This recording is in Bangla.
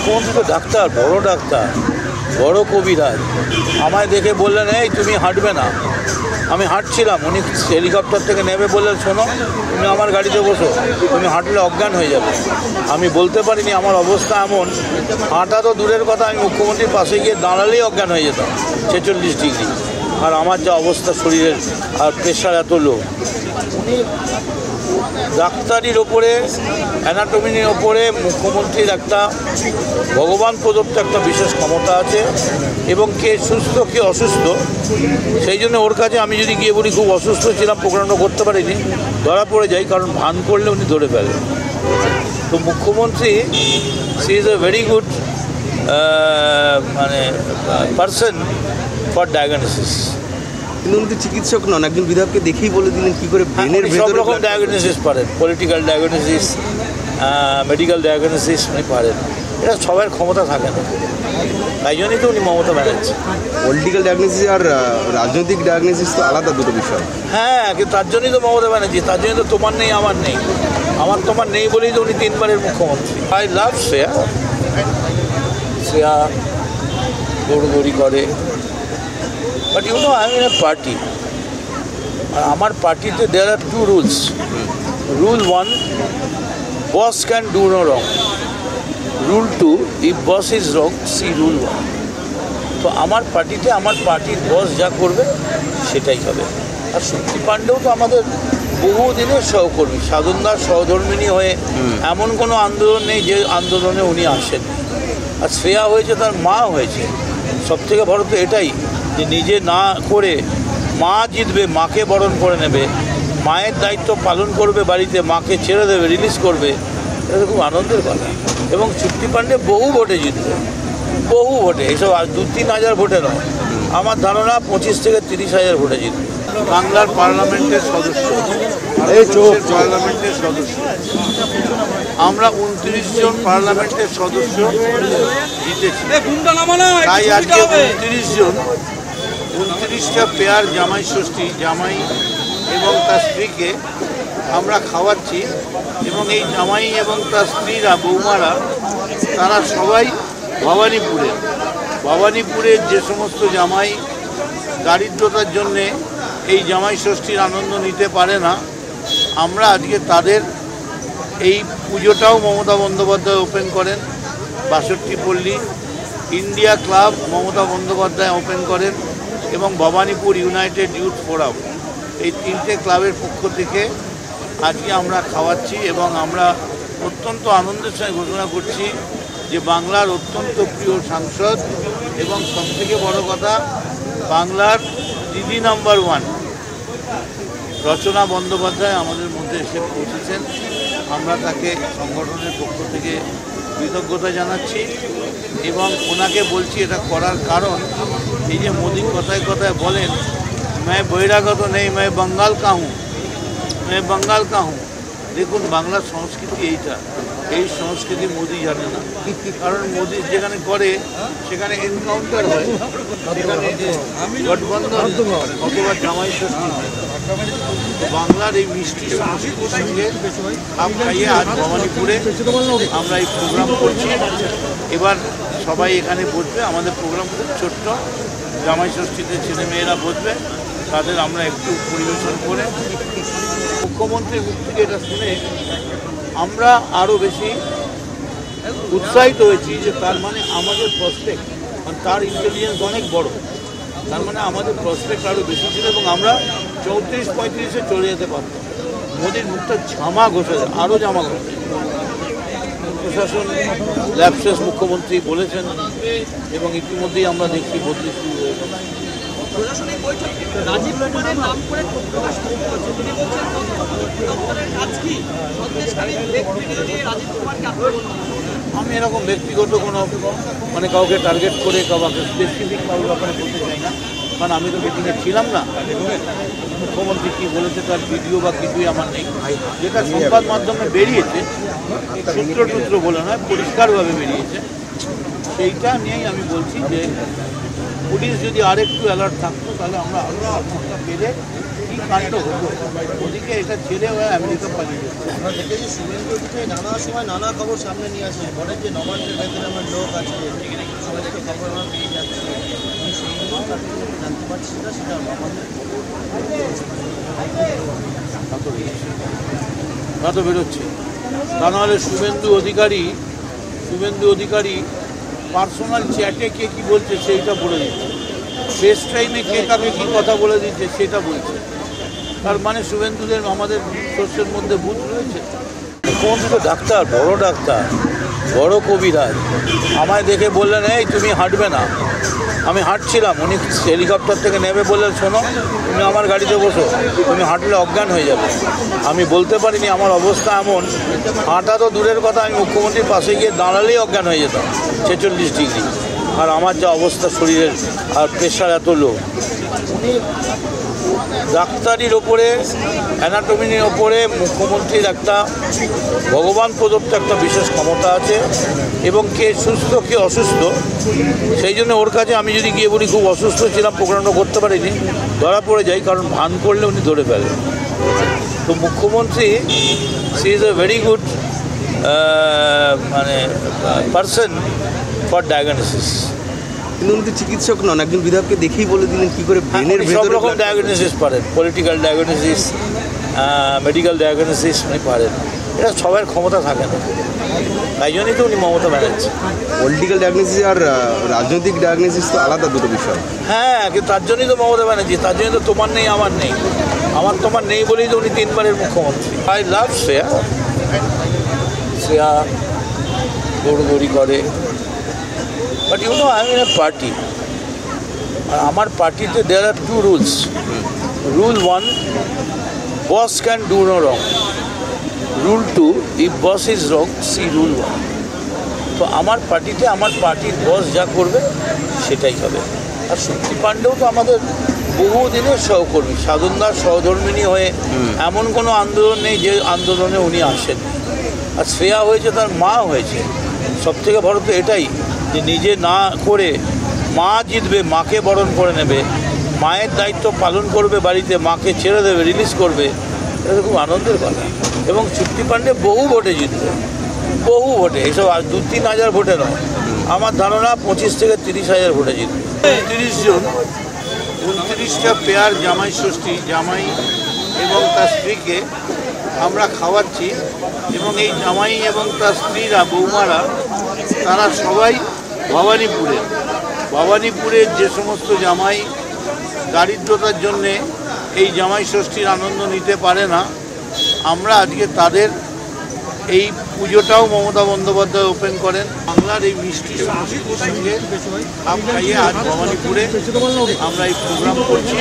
মুখ্যমন্ত্রী তো ডাক্তার, বড় কবিরাজ। আমায় দেখে বললেন, এই তুমি হাঁটবে না। আমি হাঁটছিলাম, উনি হেলিকপ্টার থেকে নেমে বললেন, শোনো তুমি আমার গাড়িতে বসো, তুমি হাঁটলে অজ্ঞান হয়ে যাবে। আমি বলতে পারিনি, আমার অবস্থা এমন, হাঁটা তো দূরের কথা, আমি মুখ্যমন্ত্রীর পাশে গিয়ে দাঁড়ালেই অজ্ঞান হয়ে যেতাম, 46 ডিগ্রি। আর আমার যা অবস্থা শরীরের, আর প্রেশার এত লো। উনি ডাক্তারির ওপরে, অ্যানাটমির ওপরে মুখ্যমন্ত্রীর একটা ভগবান প্রদত্ত একটা বিশেষ ক্ষমতা আছে, এবং কে সুস্থ কে অসুস্থ সেই জন্য ওর কাছে আমি যদি গিয়ে বলি খুব অসুস্থ ছিলাম, প্রোগ্রামটা করতে পারিনি, ধরা পড়ে যাই, কারণ ভান করলে উনি ধরে ফেলেন। তো মুখ্যমন্ত্রী she is a very good মানে পারসন ফর ডায়াগনোসিস। কিন্তু উনি তো চিকিৎসক নন, একজন বিধায়ককে দেখেই বলে দিলেন কী করে ব্রেনের সব রকম ডায়াগনোসিস পারেন, পলিটিক্যাল ডায়াগনোসিস, মেডিকেল ডায়াগনোসিস উনি পারেন। এটা সবার ক্ষমতা থাকে না, তাই জন্যই তো উনি মমতা ব্যানার্জি। পলিটিক্যাল ডায়াগনোসিস আর রাজনৈতিক ডায়াগনোসিস তো আলাদা দুটো বিষয়। হ্যাঁ, কিন্তু তার জন্যই তো মমতা ব্যানার্জি, তার জন্যই তো তোমার নেই আমার নেই, আমার তোমার নেই বলেই তো উনি 3 বারের মুখ্যমন্ত্রী। আই লাভ শ্রেয়া দৌড়দৌড়ি করে, but you know I am in a party, আর আমার পার্টিতে there are 2 rules. Rule 1, boss can do no wrong. Rule 2, if boss is wrong, see rule 1. তো আমার পার্টিতে আমার পার্টির বস যা করবে সেটাই হবে। আর শক্তি পাণ্ডেও তো আমাদের বহুদিনের সহকর্মী, সাধনদার সহধর্মিণী হয়ে এমন কোনো আন্দোলন নেই যে আন্দোলনে উনি আসেন। আর শ্রেয়া হয়েছে, তার মা হয়েছে। সবথেকে বড় তো এটাই যে নিজে না করে মা জিতবে, মাকে বরণ করে নেবে, মায়ের দায়িত্ব পালন করবে, বাড়িতে মাকে ছেড়ে দেবে, রিলিজ করবে। এটা খুব আনন্দের কথা। এবং শক্তি পাণ্ডে বহু ভোটে জিতবে, বহু ভোটে, এইসব 2-3 হাজার ভোটে নয়, আমার ধারণা 25 থেকে 30 হাজার ভোটে জিতবে। বাংলার পার্লামেন্টের সদস্য, পার্লামেন্টের সদস্য আমরা 29 জন পার্লামেন্টের সদস্য জিতেছি। তাই আজকে 29 জন, 29টা পেয়ার জামাই ষষ্ঠী, জামাই এবং তার স্ত্রীকে আমরা খাওয়াচ্ছি। এবং এই জামাই এবং তার স্ত্রীরা, বৌমারা, তারা সবাই ভবানীপুরের যে সমস্ত জামাই দারিদ্রতার জন্যে এই জামাই ষষ্ঠীর আনন্দ নিতে পারে না, আমরা আজকে তাদের এই পুজোটাও মমতা বন্দ্যোপাধ্যায় ওপেন করেন, 62 পল্লী India club Mamata Bandyopadhyay open করেন, এবং ভবানীপুর ইউনাইটেড ইউথ ফোরাম, এই 3টে ক্লাবের পক্ষ থেকে আজকে আমরা খাওয়াচ্ছি। এবং আমরা অত্যন্ত আনন্দের সঙ্গে ঘোষণা করছি যে বাংলার অত্যন্ত প্রিয় সাংসদ এবং সবথেকে বড় কথা বাংলার দিদি নাম্বার 1 রচনা বন্দ্যোপাধ্যায় আমাদের মধ্যে এসে পৌঁছেছেন। আমরা তাকে সংগঠনের পক্ষ থেকে কৃতজ্ঞতা জানাচ্ছি এবং ওনাকে বলছি এটা করার কারণ, এই যে মোদি কথায় কথায় বলেন मैं বহিরাগত নেই, मैं बंगाल का हूँ। দেখুন, বাংলার সংস্কৃতি এইটা, এই সংস্কৃতি মোদি জানে না। কারণ মোদি যেখানে করে সেখানে এনকাউন্টার হয়, সেখানে গঠবন্ধন অথবা জামাই ষষ্ঠী হয়। বাংলার এই মিষ্টি সংস্কৃতির সঙ্গে খাপ খাইয়ে আজ ভবানীপুরে আমরা এই প্রোগ্রাম করছি। এবার সবাই এখানে বসবে, আমাদের প্রোগ্রাম খুব ছোট্ট, জামাই ষষ্ঠীতে ছেলেমেয়েরা বসবে, তাদের আমরা একটু পরিবেশন করে মুখ্যমন্ত্রীর মুখ থেকে এটা শুনে আমরা আরও বেশি উৎসাহিত হয়েছি যে তার মানে আমাদের প্রসপেক্ট, তার ইন্টেলিজেন্স অনেক বড়, তার মানে আমাদের প্রসপেক্ট আরও বেশি ছিল এবং আমরা 34-35-এ চলে যেতে পারতাম। মোদির মুখটা জামা ঘষে দেয়, আরও জামা ঘষে। প্রশাসন ল্যাপসেস মুখ্যমন্ত্রী বলেছেন এবং ইতিমধ্যেই আমরা দেখছি বদলি শুরু হয়ে গেছে। প্রশাসনিক বৈঠক রাজীব কুমারের নাম করে ক্ষোভ প্রকাশ করছে, তিনি বলছেন দপ্তরের কাজ কি সন্দেশকারী ব্যক্তি নিয়ে রাজীব কুমারকে আক্রমণ। আমি এরকম ব্যক্তিগত কোনো মানে কাউকে টার্গেট করে কাউকে স্পেসিফিক কারোর ব্যাপারে বলতে চাই না, কারণ আমি তো মিটিংয়ে ছিলাম না। মুখ্যমন্ত্রী কী বলেছে তার ভিডিও বা কিছুই আমার নেই। যেটা সংবাদ মাধ্যমে বেরিয়েছে, সূত্র বলে নয়, পরিষ্কারভাবে বেরিয়েছে, সেইটা নিয়েই আমি বলছি যে পুলিশ যদি আরেকটু অ্যালার্ট থাকতো তাহলে আমরা আরও সফলতা পেলে কি কাণ্ড হতো, ওদিকে এটা ছেড়ে ওরা আমেরিকা পালিয়ে যেত। আমরা দেখেছি শুভেন্দু থেকে নানা সময় নানা খবর সামনে নিয়ে আসে, বলেন যে নবান্নের ভেতরে আমার লোক আছে, সমস্ত খবর আমরা পেয়ে যাচ্ছি, কিন্তু সেইগুলো তাদের জানতে পারছি না, সেটা নবান্নের তা তো বেরোচ্ছে। তা নাহলে শুভেন্দু অধিকারী পার্সোনাল চ্যাটে কে কি বলছে সেইটা বলে দিচ্ছে, ফেস টাইমে কে কাকে কী কথা বলে দিচ্ছে সেটা বলছে। তার মানে শুভেন্দুদের আমাদের শস্যের মধ্যে ভূত রয়েছে। কোন তো ডাক্তার, বড় কবিরাজ আমায় দেখে বললেন, এই তুমি হাঁটবে না। আমি হাঁটছিলাম, উনি হেলিকপ্টার থেকে নেমে বললেন, শোনো তুমি আমার গাড়িতে বসো, তুমি হাঁটলে অজ্ঞান হয়ে যাবে। আমি বলতে পারিনি, আমার অবস্থা এমন, হাঁটা তো দূরের কথা, আমি মুখ্যমন্ত্রীর পাশে গিয়ে দাঁড়ালেই অজ্ঞান হয়ে যেতাম, 46 ডিগ্রি। আর আমার যা অবস্থা শরীরের, আর প্রেশার এত লো। উনি ডাক্তারির ওপরে, অ্যানাটমির ওপরে মুখ্যমন্ত্রীর একটা ভগবান প্রদত্ত একটা বিশেষ ক্ষমতা আছে, এবং কে সুস্থ কে অসুস্থ, সেই জন্য ওর কাছে আমি যদি গিয়ে বলি খুব অসুস্থ ছিলাম, প্রোগ্রামটা করতে পারিনি, ধরা পড়ে যাই, কারণ ভান করলে উনি ধরে ফেলেন। তো মুখ্যমন্ত্রী she is a very good person for diagnosis. কিন্তু উনি তো চিকিৎসক নন, একজন বিধায়ককে দেখেই বলে দিলেন কি করে ব্রেনের সব ভেতরে রকম ডায়াগনোসিস পারেন, পলিটিক্যাল ডায়াগনোসিস, মেডিকেল ডায়াগনোসিস উনি পারেন। এটা সবার ক্ষমতা থাকে না, তাই জন্যই তো উনি মমতা ব্যানার্জি। পলিটিক্যাল ডায়াগনোসিস আর রাজনৈতিক ডায়াগনোসিস তো আলাদা দুটো বিষয়। হ্যাঁ, কিন্তু তার জন্যই তো মমতা ব্যানার্জি, তার জন্যই তো তোমার নেই আমার নেই, তোমার নেই বলেই তো উনি 3 বারের মুখ্যমন্ত্রী। আই লাভ শ্রেয়া দৌড়দৌড়ি করে, but you know I am in a party, আর আমার পার্টিতে there are 2 rules. Rule 1, boss can do no wrong. Rule 2, if boss is wrong, see rule 1. তো আমার পার্টিতে আমার পার্টির বস যা করবে সেটাই হবে। আর শক্তি পাণ্ডেও তো আমাদের বহুদিনের সহকর্মী, সাধনদার সহধর্মিণী হয়ে এমন কোনো আন্দোলন নেই যে আন্দোলনে উনি আসেন। আর শ্রেয়া হয়েছে, তার মা হয়েছে। সবথেকে বড় তো এটাই যে নিজে না করে মা জিতবে, মাকে বরণ করে নেবে, মায়ের দায়িত্ব পালন করবে বাড়িতে, মাকে ছেড়ে দেবে, রিলিজ করবে। এটা খুব আনন্দের কথা। এবং শক্তি পাণ্ডে বহু ভোটে জিতবে, বহু ভোটে, এইসব 2-3 হাজার ভোটে নয়, আমার ধারণা 25 থেকে 30 হাজার ভোটে জিতবে। 30 জন, 29টা পেয়ার জামাই ষষ্ঠী, জামাই এবং তার স্ত্রীকে আমরা খাওয়াচ্ছি। এবং এই জামাই এবং তার স্ত্রীরা, বৌমারা, তারা সবাই ভবানীপুরের যে সমস্ত জামাই দারিদ্রতার জন্যে এই জামাই ষষ্ঠীর আনন্দ নিতে পারে না, আমরা আজকে তাদের এই পুজোটাও মমতা বন্দ্যোপাধ্যায় ওপেন করেন। বাংলার এই মিষ্টি সংস্কৃতির সঙ্গে খাপ খাইয়ে আজ ভবানীপুরে আমরা এই প্রোগ্রাম করছি।